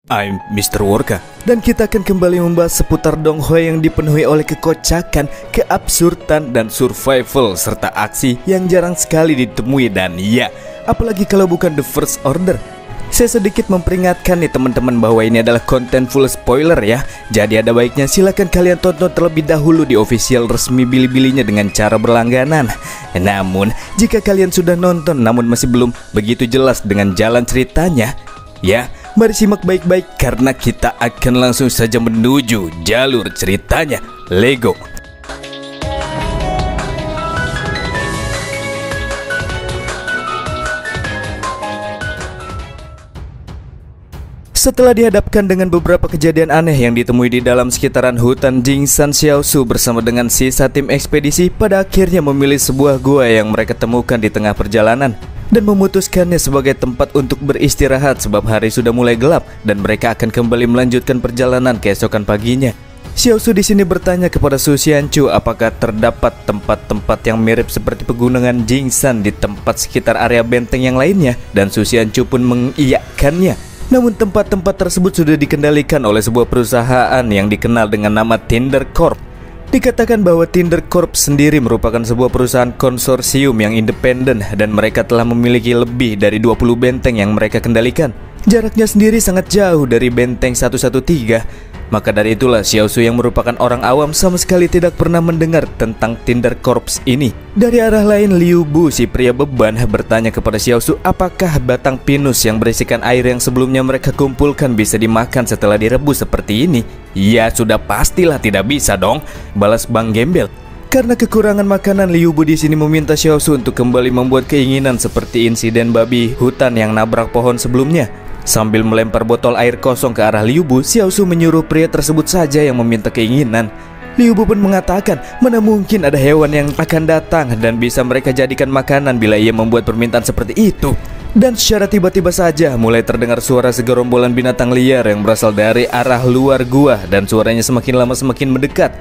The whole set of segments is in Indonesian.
I'm Mr. Worka, dan kita akan kembali membahas seputar Donghua yang dipenuhi oleh kekocakan, keabsurdan, dan survival serta aksi yang jarang sekali ditemui. Dan ya, apalagi kalau bukan The First Order. Saya sedikit memperingatkan nih teman-teman bahwa ini adalah konten full spoiler ya. Jadi ada baiknya silakan kalian tonton terlebih dahulu di official resmi Bilibili-nya dengan cara berlangganan. Namun, jika kalian sudah nonton namun masih belum begitu jelas dengan jalan ceritanya, ya, mari simak baik-baik karena kita akan langsung saja menuju jalur ceritanya. Lego. Setelah dihadapkan dengan beberapa kejadian aneh yang ditemui di dalam sekitaran hutan Jingsan, Xiaosu bersama dengan sisa tim ekspedisi pada akhirnya memilih sebuah gua yang mereka temukan di tengah perjalanan dan memutuskannya sebagai tempat untuk beristirahat sebab hari sudah mulai gelap dan mereka akan kembali melanjutkan perjalanan keesokan paginya. Xiaosu di sini bertanya kepada Su Xianchu apakah terdapat tempat-tempat yang mirip seperti pegunungan Jingsan di tempat sekitar area benteng yang lainnya, dan Su Xianchu pun mengiyakannya. Namun tempat-tempat tersebut sudah dikendalikan oleh sebuah perusahaan yang dikenal dengan nama Tinder Corp. Dikatakan bahwa Tinder Corp sendiri merupakan sebuah perusahaan konsorsium yang independen dan mereka telah memiliki lebih dari 20 benteng yang mereka kendalikan. Jaraknya sendiri sangat jauh dari benteng 113. Maka dari itulah Xiaosu yang merupakan orang awam sama sekali tidak pernah mendengar tentang Tinder Corps ini. Dari arah lain, Liu Bu, si pria beban, bertanya kepada Xiaosu apakah batang pinus yang berisikan air yang sebelumnya mereka kumpulkan bisa dimakan setelah direbus seperti ini. Ya sudah pastilah tidak bisa dong, balas Bang Gembel. Karena kekurangan makanan, Liu Bu di sini meminta Xiaosu untuk kembali membuat keinginan seperti insiden babi hutan yang nabrak pohon sebelumnya. Sambil melempar botol air kosong ke arah Liu Bu, Xiaosu menyuruh pria tersebut saja yang meminta keinginan. Liu Bu pun mengatakan mana mungkin ada hewan yang akan datang dan bisa mereka jadikan makanan bila ia membuat permintaan seperti itu. Dan secara tiba-tiba saja mulai terdengar suara segerombolan binatang liar yang berasal dari arah luar gua dan suaranya semakin lama semakin mendekat.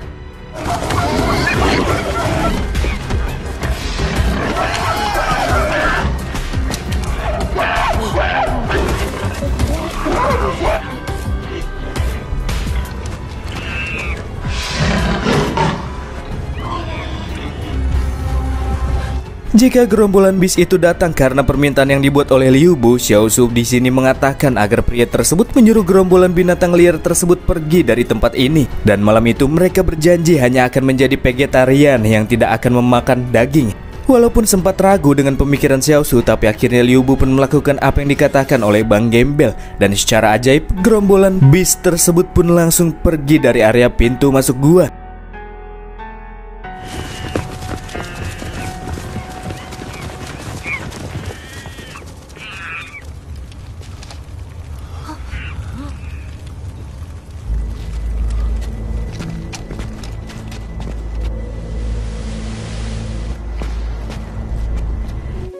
Jika gerombolan bis itu datang karena permintaan yang dibuat oleh Liu Bu, Xiaosu di sini mengatakan agar pria tersebut menyuruh gerombolan binatang liar tersebut pergi dari tempat ini. Dan malam itu mereka berjanji hanya akan menjadi vegetarian yang tidak akan memakan daging. Walaupun sempat ragu dengan pemikiran Xiaosu, tapi akhirnya Liu Bu pun melakukan apa yang dikatakan oleh Bang Gembel. Dan secara ajaib, gerombolan bis tersebut pun langsung pergi dari area pintu masuk gua.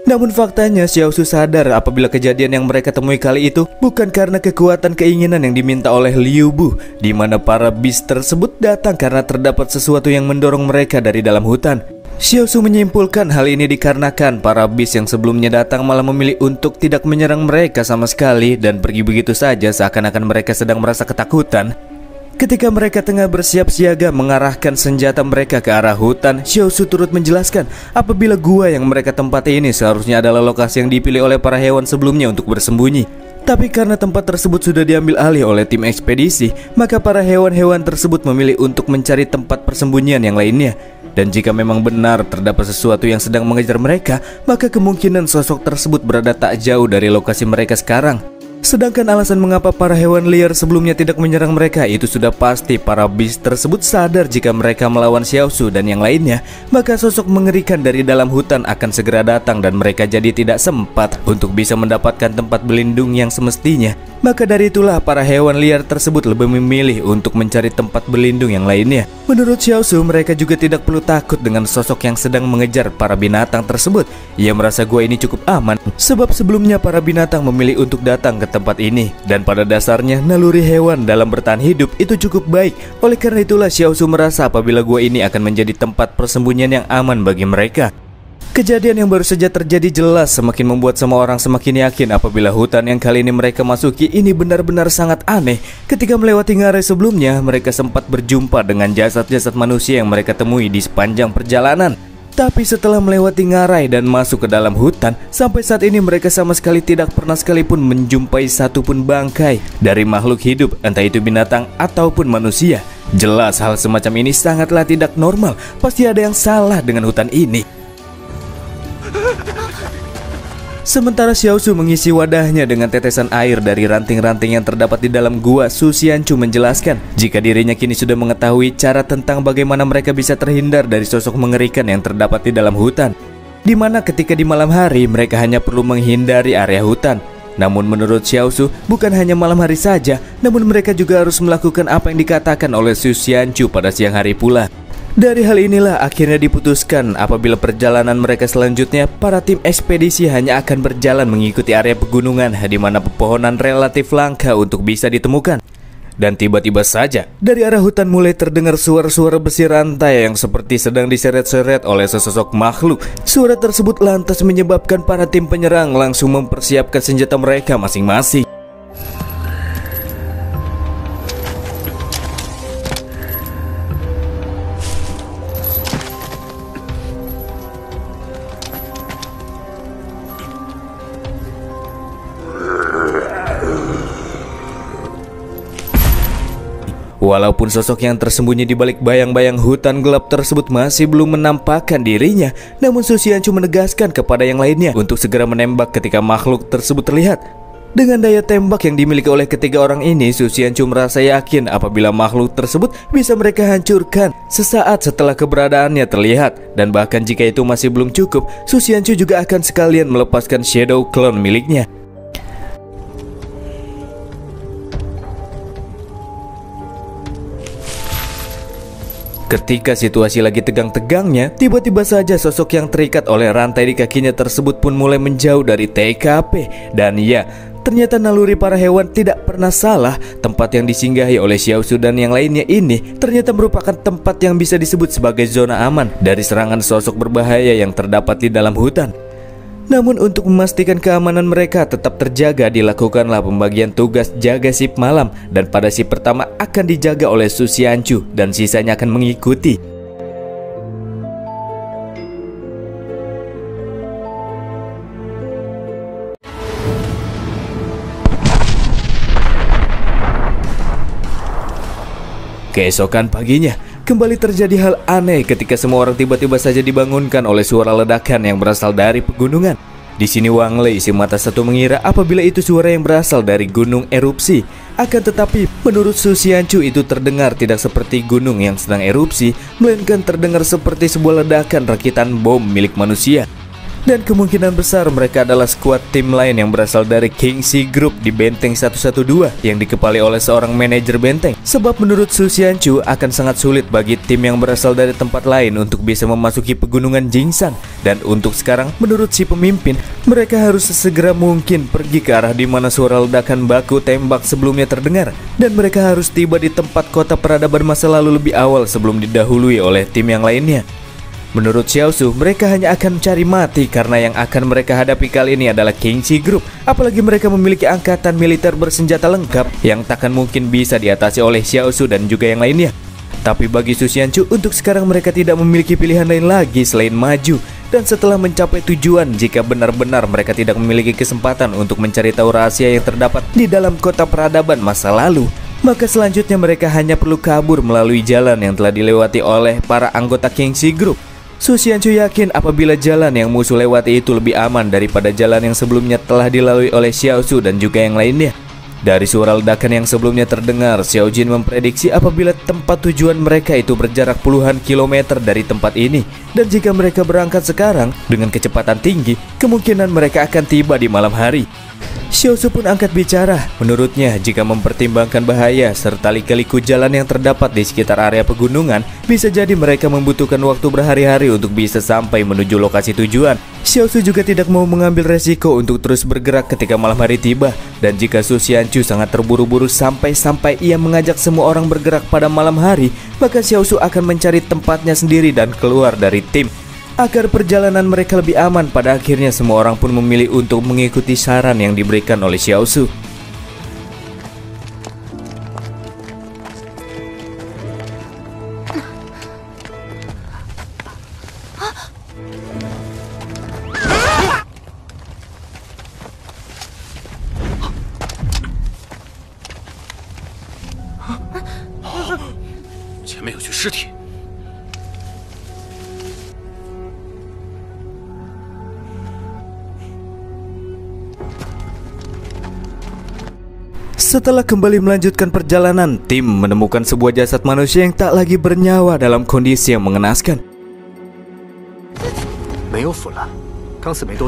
Namun faktanya Xiaosu sadar apabila kejadian yang mereka temui kali itu bukan karena kekuatan keinginan yang diminta oleh Liu Bu, di mana para bis tersebut datang karena terdapat sesuatu yang mendorong mereka dari dalam hutan. Xiaosu menyimpulkan hal ini dikarenakan para bis yang sebelumnya datang malah memilih untuk tidak menyerang mereka sama sekali dan pergi begitu saja seakan-akan mereka sedang merasa ketakutan. Ketika mereka tengah bersiap siaga mengarahkan senjata mereka ke arah hutan, Xiaosu turut menjelaskan apabila gua yang mereka tempati ini seharusnya adalah lokasi yang dipilih oleh para hewan sebelumnya untuk bersembunyi. Tapi karena tempat tersebut sudah diambil alih oleh tim ekspedisi, maka para hewan-hewan tersebut memilih untuk mencari tempat persembunyian yang lainnya. Dan jika memang benar terdapat sesuatu yang sedang mengejar mereka, maka kemungkinan sosok tersebut berada tak jauh dari lokasi mereka sekarang. Sedangkan alasan mengapa para hewan liar sebelumnya tidak menyerang mereka itu sudah pasti para bis tersebut sadar jika mereka melawan Xiaosu dan yang lainnya, maka sosok mengerikan dari dalam hutan akan segera datang dan mereka jadi tidak sempat untuk bisa mendapatkan tempat berlindung yang semestinya. Maka dari itulah para hewan liar tersebut lebih memilih untuk mencari tempat berlindung yang lainnya. Menurut Xiaosu, mereka juga tidak perlu takut dengan sosok yang sedang mengejar para binatang tersebut. Ia merasa gua ini cukup aman sebab sebelumnya para binatang memilih untuk datang ke tempat ini, dan pada dasarnya naluri hewan dalam bertahan hidup itu cukup baik. Oleh karena itulah Xiaosu merasa apabila gua ini akan menjadi tempat persembunyian yang aman bagi mereka. Kejadian yang baru saja terjadi jelas semakin membuat semua orang semakin yakin apabila hutan yang kali ini mereka masuki ini benar-benar sangat aneh. Ketika melewati ngarai sebelumnya, mereka sempat berjumpa dengan jasad-jasad manusia yang mereka temui di sepanjang perjalanan. Tapi setelah melewati ngarai dan masuk ke dalam hutan, sampai saat ini mereka sama sekali tidak pernah sekalipun menjumpai satupun bangkai dari makhluk hidup, entah itu binatang ataupun manusia. Jelas hal semacam ini sangatlah tidak normal. Pasti ada yang salah dengan hutan ini. Sementara Xiaosu mengisi wadahnya dengan tetesan air dari ranting-ranting yang terdapat di dalam gua, Su Xianchu menjelaskan jika dirinya kini sudah mengetahui cara tentang bagaimana mereka bisa terhindar dari sosok mengerikan yang terdapat di dalam hutan, di mana ketika di malam hari mereka hanya perlu menghindari area hutan. Namun menurut Xiaosu, bukan hanya malam hari saja, namun mereka juga harus melakukan apa yang dikatakan oleh Su Xianchu pada siang hari pula. Dari hal inilah akhirnya diputuskan apabila perjalanan mereka selanjutnya, para tim ekspedisi hanya akan berjalan mengikuti area pegunungan di mana pepohonan relatif langka untuk bisa ditemukan. Dan tiba-tiba saja dari arah hutan mulai terdengar suara-suara besi rantai yang seperti sedang diseret-seret oleh sesosok makhluk. Suara tersebut lantas menyebabkan para tim penyerang langsung mempersiapkan senjata mereka masing-masing. Walaupun sosok yang tersembunyi di balik bayang-bayang hutan gelap tersebut masih belum menampakkan dirinya, namun Su Xianchu menegaskan kepada yang lainnya untuk segera menembak ketika makhluk tersebut terlihat. Dengan daya tembak yang dimiliki oleh ketiga orang ini, Su Xianchu merasa yakin apabila makhluk tersebut bisa mereka hancurkan sesaat setelah keberadaannya terlihat. Dan bahkan jika itu masih belum cukup, Su Xianchu juga akan sekalian melepaskan Shadow Clone miliknya. Ketika situasi lagi tegang-tegangnya, tiba-tiba saja sosok yang terikat oleh rantai di kakinya tersebut pun mulai menjauh dari TKP. Dan ya, ternyata naluri para hewan tidak pernah salah. Tempat yang disinggahi oleh Xiaosu dan yang lainnya ini ternyata merupakan tempat yang bisa disebut sebagai zona aman dari serangan sosok berbahaya yang terdapat di dalam hutan. Namun untuk memastikan keamanan mereka tetap terjaga, dilakukanlah pembagian tugas jaga sip malam, dan pada sip pertama akan dijaga oleh Su Xianchu dan sisanya akan mengikuti. Keesokan paginya, kembali terjadi hal aneh ketika semua orang tiba-tiba saja dibangunkan oleh suara ledakan yang berasal dari pegunungan. Di sini Wang Lei si mata satu mengira apabila itu suara yang berasal dari gunung erupsi. Akan tetapi menurut Su Xianchu itu terdengar tidak seperti gunung yang sedang erupsi, melainkan terdengar seperti sebuah ledakan rakitan bom milik manusia. Dan kemungkinan besar mereka adalah skuad tim lain yang berasal dari Kingxi Group di Benteng 112 yang dikepali oleh seorang manajer benteng. Sebab menurut Su Xianchu akan sangat sulit bagi tim yang berasal dari tempat lain untuk bisa memasuki pegunungan Jingsan. Dan untuk sekarang menurut si pemimpin, mereka harus sesegera mungkin pergi ke arah di mana suara ledakan baku tembak sebelumnya terdengar. Dan mereka harus tiba di tempat kota peradaban masa lalu lebih awal sebelum didahului oleh tim yang lainnya. Menurut Xiaosu, mereka hanya akan mencari mati karena yang akan mereka hadapi kali ini adalah Kingxi Group. Apalagi mereka memiliki angkatan militer bersenjata lengkap yang takkan mungkin bisa diatasi oleh Xiaosu dan juga yang lainnya. Tapi bagi Su Xianchu, untuk sekarang mereka tidak memiliki pilihan lain lagi selain maju. Dan setelah mencapai tujuan, jika benar-benar mereka tidak memiliki kesempatan untuk mencari tahu rahasia yang terdapat di dalam kota peradaban masa lalu, maka selanjutnya mereka hanya perlu kabur melalui jalan yang telah dilewati oleh para anggota Kingxi Group. Su Xianchu yakin apabila jalan yang musuh lewati itu lebih aman daripada jalan yang sebelumnya telah dilalui oleh Xiaosu dan juga yang lainnya. Dari suara ledakan yang sebelumnya terdengar, Xiao Jin memprediksi apabila tempat tujuan mereka itu berjarak puluhan kilometer dari tempat ini. Dan jika mereka berangkat sekarang dengan kecepatan tinggi, kemungkinan mereka akan tiba di malam hari. Xiaosu pun angkat bicara. Menurutnya, jika mempertimbangkan bahaya serta lika-liku jalan yang terdapat di sekitar area pegunungan, bisa jadi mereka membutuhkan waktu berhari-hari untuk bisa sampai menuju lokasi tujuan. Xiaosu juga tidak mau mengambil resiko untuk terus bergerak ketika malam hari tiba. Dan jika Su Xianchu sangat terburu-buru sampai ia mengajak semua orang bergerak pada malam hari, maka Xiaosu akan mencari tempatnya sendiri dan keluar dari tim. Agar perjalanan mereka lebih aman, pada akhirnya semua orang pun memilih untuk mengikuti saran yang diberikan oleh Xiao Su. Setelah kembali melanjutkan perjalanan, tim menemukan sebuah jasad manusia yang tak lagi bernyawa dalam kondisi yang mengenaskan.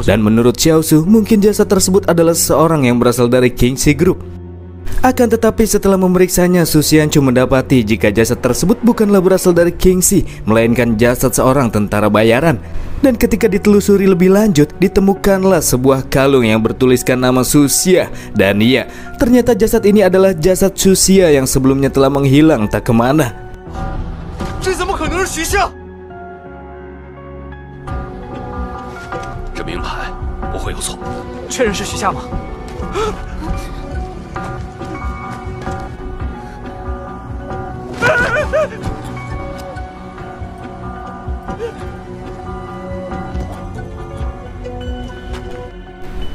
Dan menurut Xiao Su, mungkin jasad tersebut adalah seseorang yang berasal dari Kingxi Group. Akan tetapi setelah memeriksanya, Su Xianchu mendapati jika jasad tersebut bukanlah berasal dari Kingxi, melainkan jasad seorang tentara bayaran. Dan ketika ditelusuri lebih lanjut, ditemukanlah sebuah kalung yang bertuliskan nama Su Xia. Dan iya, ternyata jasad ini adalah jasad Su Xia yang sebelumnya telah menghilang tak kemana.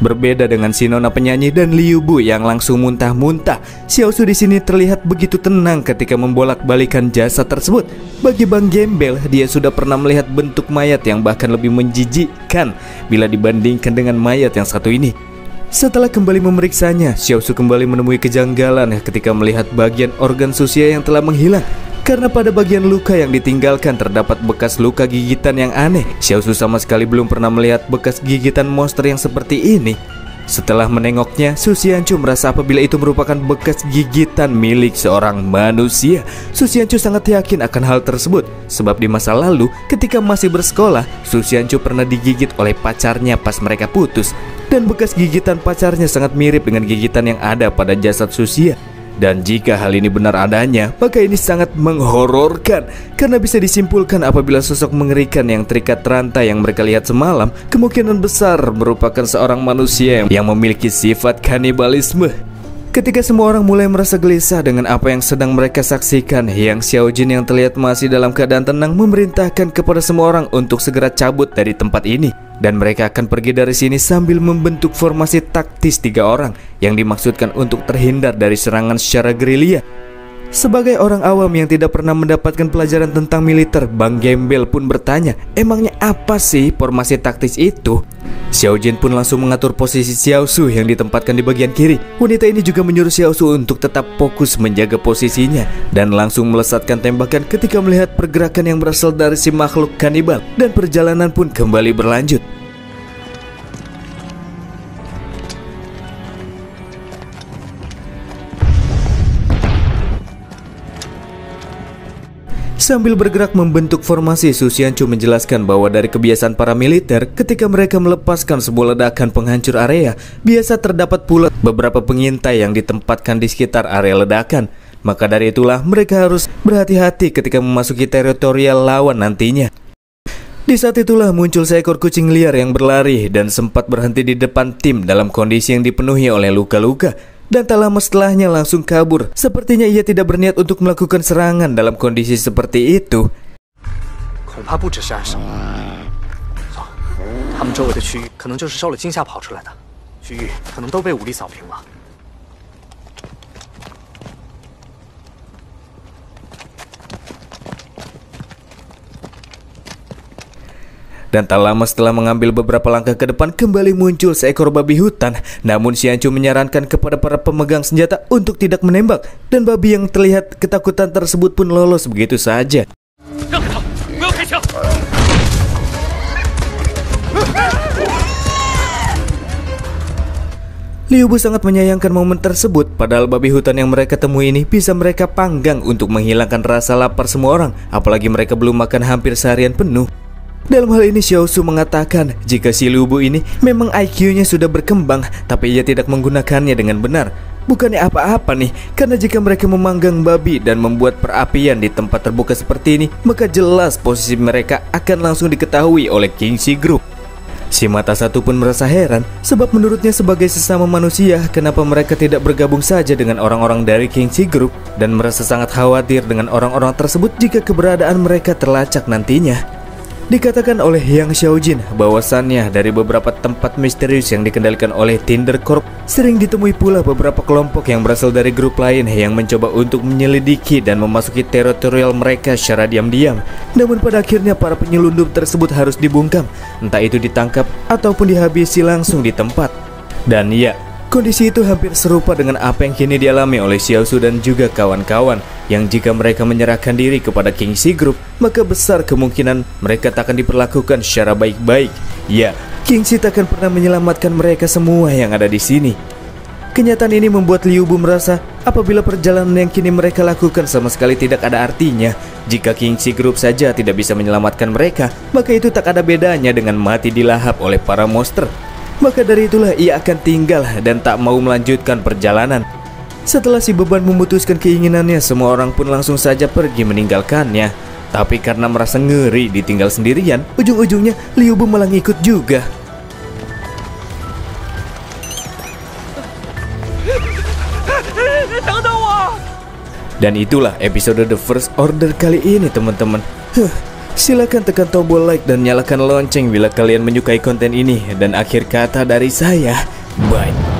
Berbeda dengan si nona penyanyi dan Liu Bu yang langsung muntah-muntah, Xiao Su di sini terlihat begitu tenang ketika membolak-balikan jasad tersebut. Bagi Bang Gembel, dia sudah pernah melihat bentuk mayat yang bahkan lebih menjijikkan bila dibandingkan dengan mayat yang satu ini. Setelah kembali memeriksanya, Xiao Su kembali menemui kejanggalan ketika melihat bagian organ Su Xia yang telah menghilang. Karena pada bagian luka yang ditinggalkan terdapat bekas luka gigitan yang aneh. Xiao Su sama sekali belum pernah melihat bekas gigitan monster yang seperti ini. Setelah menengoknya, Su Xianchu merasa apabila itu merupakan bekas gigitan milik seorang manusia. Su Xianchu sangat yakin akan hal tersebut, sebab di masa lalu ketika masih bersekolah, Su Xianchu pernah digigit oleh pacarnya pas mereka putus. Dan bekas gigitan pacarnya sangat mirip dengan gigitan yang ada pada jasad Su Xia. Dan jika hal ini benar adanya, maka ini sangat menghororkan. Karena bisa disimpulkan apabila sosok mengerikan yang terikat rantai yang mereka lihat semalam kemungkinan besar merupakan seorang manusia yang memiliki sifat kanibalisme. Ketika semua orang mulai merasa gelisah dengan apa yang sedang mereka saksikan, Yang Xiaojin yang terlihat masih dalam keadaan tenang memerintahkan kepada semua orang untuk segera cabut dari tempat ini. Dan mereka akan pergi dari sini sambil membentuk formasi taktis 3 orang yang dimaksudkan untuk terhindar dari serangan secara gerilya. Sebagai orang awam yang tidak pernah mendapatkan pelajaran tentang militer, Bang Gembel pun bertanya, emangnya apa sih formasi taktis itu? Xiao Jin pun langsung mengatur posisi Xiao Su yang ditempatkan di bagian kiri. Wanita ini juga menyuruh Xiao Su untuk tetap fokus menjaga posisinya dan langsung melesatkan tembakan ketika melihat pergerakan yang berasal dari si makhluk kanibal, dan perjalanan pun kembali berlanjut. Sambil bergerak membentuk formasi, Su Xianchu menjelaskan bahwa dari kebiasaan para militer, ketika mereka melepaskan sebuah ledakan penghancur area, biasa terdapat pula beberapa pengintai yang ditempatkan di sekitar area ledakan. Maka dari itulah mereka harus berhati-hati ketika memasuki teritorial lawan nantinya. Di saat itulah muncul seekor kucing liar yang berlari dan sempat berhenti di depan tim dalam kondisi yang dipenuhi oleh luka-luka. Dan tak lama setelahnya langsung kabur. Sepertinya ia tidak berniat untuk melakukan serangan dalam kondisi seperti itu. Dan tak lama setelah mengambil beberapa langkah ke depan, kembali muncul seekor babi hutan. Namun Xianchu menyarankan kepada para pemegang senjata untuk tidak menembak, dan babi yang terlihat ketakutan tersebut pun lolos begitu saja. Liu Bu sangat menyayangkan momen tersebut, padahal babi hutan yang mereka temui ini bisa mereka panggang untuk menghilangkan rasa lapar semua orang, apalagi mereka belum makan hampir seharian penuh. Dalam hal ini Xiao Su mengatakan jika si Liu Bu ini memang IQ-nya sudah berkembang, tapi ia tidak menggunakannya dengan benar. bukannya apa-apa nih, karena jika mereka memanggang babi dan membuat perapian di tempat terbuka seperti ini, maka jelas posisi mereka akan langsung diketahui oleh Kingxi Group. Si mata satu pun merasa heran, sebab menurutnya sebagai sesama manusia, kenapa mereka tidak bergabung saja dengan orang-orang dari Kingxi Group, dan merasa sangat khawatir dengan orang-orang tersebut jika keberadaan mereka terlacak nantinya. Dikatakan oleh Yang Xiaojin bahwasannya dari beberapa tempat misterius yang dikendalikan oleh Tinder Corp, sering ditemui pula beberapa kelompok yang berasal dari grup lain yang mencoba untuk menyelidiki dan memasuki teritorial mereka secara diam-diam. Namun pada akhirnya para penyelundup tersebut harus dibungkam, entah itu ditangkap ataupun dihabisi langsung di tempat. Dan ya, kondisi itu hampir serupa dengan apa yang kini dialami oleh Xiao Su dan juga kawan-kawan, yang jika mereka menyerahkan diri kepada Kingxi Group, maka besar kemungkinan mereka tak akan diperlakukan secara baik-baik. Ya, Kingxi tak akan pernah menyelamatkan mereka semua yang ada di sini. Kenyataan ini membuat Liu Bu merasa apabila perjalanan yang kini mereka lakukan sama sekali tidak ada artinya. Jika Kingxi Group saja tidak bisa menyelamatkan mereka, maka itu tak ada bedanya dengan mati dilahap oleh para monster. Maka dari itulah ia akan tinggal dan tak mau melanjutkan perjalanan. Setelah si beban memutuskan keinginannya, semua orang pun langsung saja pergi meninggalkannya. Tapi karena merasa ngeri ditinggal sendirian, ujung-ujungnya Liu Bu malah ngikut juga. Dan itulah episode The First Order kali ini, teman-teman. Silakan tekan tombol like dan nyalakan lonceng bila kalian menyukai konten ini. Dan akhir kata dari saya, bye.